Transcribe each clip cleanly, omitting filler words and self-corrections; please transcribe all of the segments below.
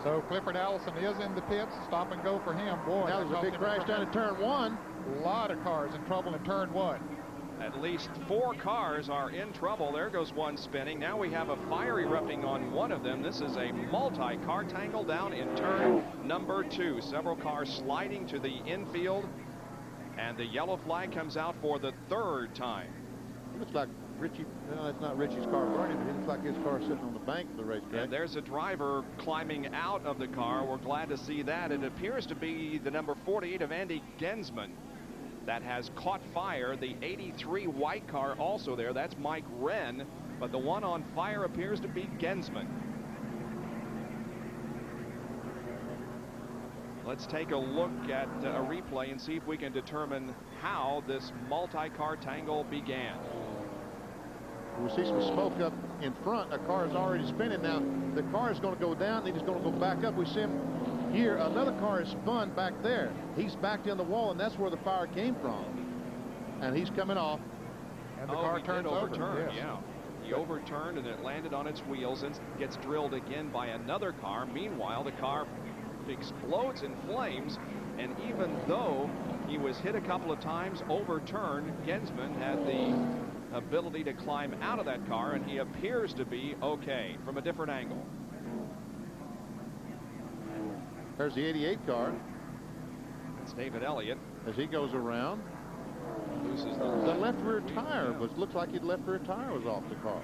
So Clifford Allison is in the pits. Stop and go for him. Boy, now there's a big crash down in turn 1. A lot of cars in trouble in turn 1. At least 4 cars are in trouble. There goes one spinning. Now we have a fire erupting on one of them. This is a multi-car tangle down in turn number 2. Several cars sliding to the infield, and the yellow flag comes out for the 3rd time. It looks like Richie, no, it's not Richie's car burning, but it looks like his car sitting on the bank of the racetrack. And there's a driver climbing out of the car. We're glad to see that. It appears to be the number 48 of Andy Genzman that has caught fire. The 83 white car also there. That's Mike Wren, but the one on fire appears to be Genzman. Let's take a look at a replay and see if we can determine how this multi-car tangle began. We see some smoke up in front. A car is already spinning now. The car is going to go down. Then he's going to go back up. We see him here. Another car is spun back there. He's backed in the wall, and that's where the fire came from. And he's coming off. And the car turns over. Yes. Yeah. He overturned, and it landed on its wheels and gets drilled again by another car. Meanwhile, the car explodes in flames, and even though he was hit a couple of times, overturned, Genzman had the ability to climb out of that car, and he appears to be okay from a different angle. There's the 88 car. It's David Elliott. As he goes around, loses the left rear tire looks like his left rear tire was off the car.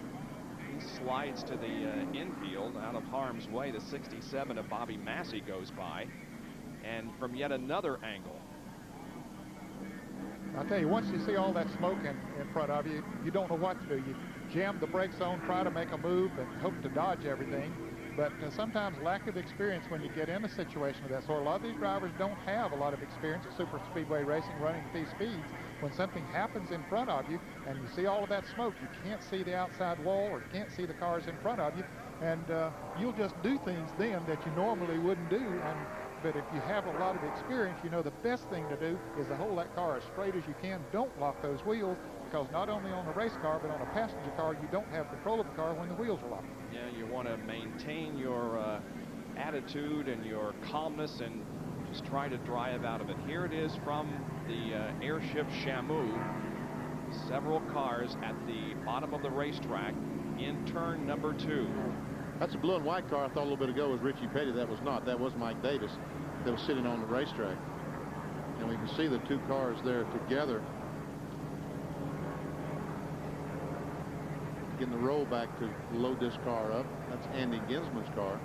He slides to the infield out of harm's way. The 67 of Bobby Massey goes by, and from yet another angle. I'll tell you, once you see all that smoke in front of you, you don't know what to do. You jam the brakes on, try to make a move, and hope to dodge everything. But sometimes lack of experience when you get in a situation of that sort. A lot of these drivers don't have a lot of experience at super speedway racing, running at these speeds. When something happens in front of you and you see all of that smoke, you can't see the outside wall or you can't see the cars in front of you, and you'll just do things then that you normally wouldn't do. But if you have a lot of experience, you know the best thing to do is to hold that car as straight as you can. Don't lock those wheels, because not only on a race car, but on a passenger car, you don't have control of the car when the wheels are locked. Yeah, you want to maintain your attitude and your calmness and just try to drive out of it. Here it is from the airship Shamu. Several cars at the bottom of the racetrack in turn number 2. That's a blue and white car. I thought a little bit ago was Richie Petty. That was not. That was Mike Davis that was sitting on the racetrack. And we can see the 2 cars there together. Getting the roll back to load this car up. That's Andy Genzman's car.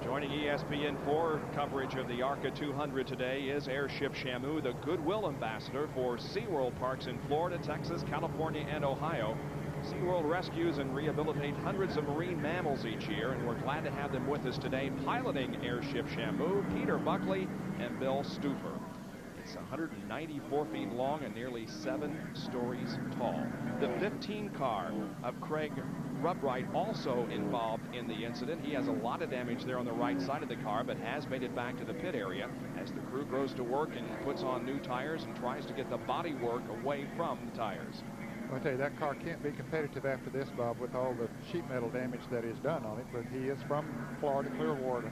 Joining ESPN4 coverage of the ARCA 200 today is Airship Shamu, the goodwill ambassador for SeaWorld parks in Florida, Texas, California, and Ohio. SeaWorld rescues and rehabilitate hundreds of marine mammals each year, and we're glad to have them with us today piloting Airship Shamu, Peter Buckley and Bill Stufer. It's 194 feet long and nearly 7 stories tall. The 15 car of Craig Rubright also involved in the incident. He has a lot of damage there on the right side of the car, but has made it back to the pit area as the crew goes to work and puts on new tires and tries to get the body work away from the tires. I'll tell you, that car can't be competitive after this, Bob, with all the sheet metal damage that is done on it. But he is from Florida, Clearwater,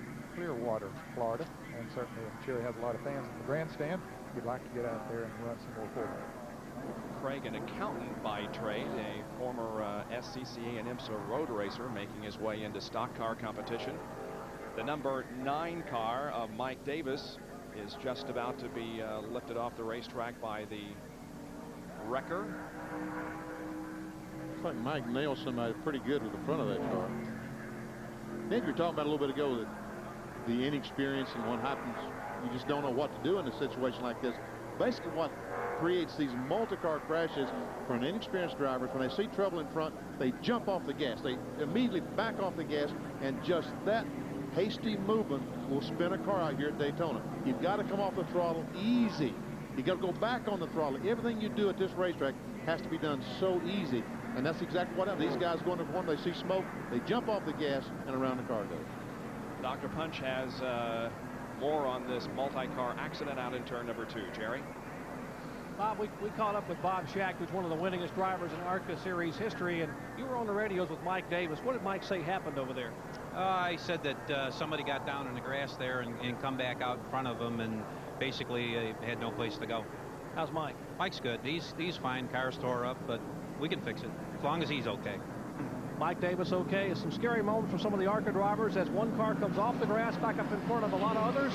Florida, and certainly I'm sure he has a lot of fans in the grandstand. He'd like to get out there and run some more for them. Craig, an accountant by trade, a former SCCA and IMSA road racer, making his way into stock car competition. The number 9 car of Mike Davis is just about to be lifted off the racetrack by the wrecker. Looks like Mike nailed somebody pretty good with the front of that car. I think you were talking about a little bit ago that the inexperience and what happens, you just don't know what to do in a situation like this. Basically what creates these multi-car crashes for an inexperienced driver, when they see trouble in front, they jump off the gas. They immediately back off the gas, and just that hasty movement will spin a car out here at Daytona. You've got to come off the throttle easy. You got to go back on the throttle. Everything you do at this racetrack has to be done so easy, and that's exactly what happens. These guys go into one, they see smoke, they jump off the gas, and around the car goes. Dr. Punch has more on this multi-car accident out in turn number 2. Jerry? Bob, we caught up with Bob Shack, who's one of the winningest drivers in ARCA Series history, and you were on the radios with Mike Davis. What did Mike say happened over there? I said that somebody got down in the grass there and come back out in front of him and basically had no place to go. How's Mike? Mike's good. He's fine. Car's tore up, but we can fix it as long as he's okay. Mike Davis okay. Some scary moments for some of the ARCA drivers as one car comes off the grass back up in front of a lot of others.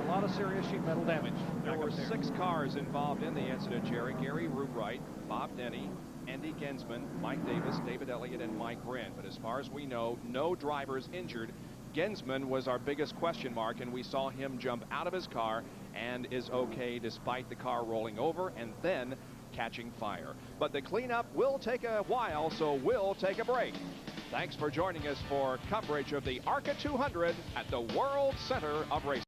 A lot of serious sheet metal damage. There were 6 cars involved in the incident, Jerry. Gary Rubright, Bob Denny, Andy Genzman, Mike Davis, David Elliott, and Mike Wren. But as far as we know, no drivers injured. Genzman was our biggest question mark, and we saw him jump out of his car and is okay despite the car rolling over and then catching fire. But the cleanup will take a while, so we'll take a break. Thanks for joining us for coverage of the ARCA 200 at the World Center of Racing.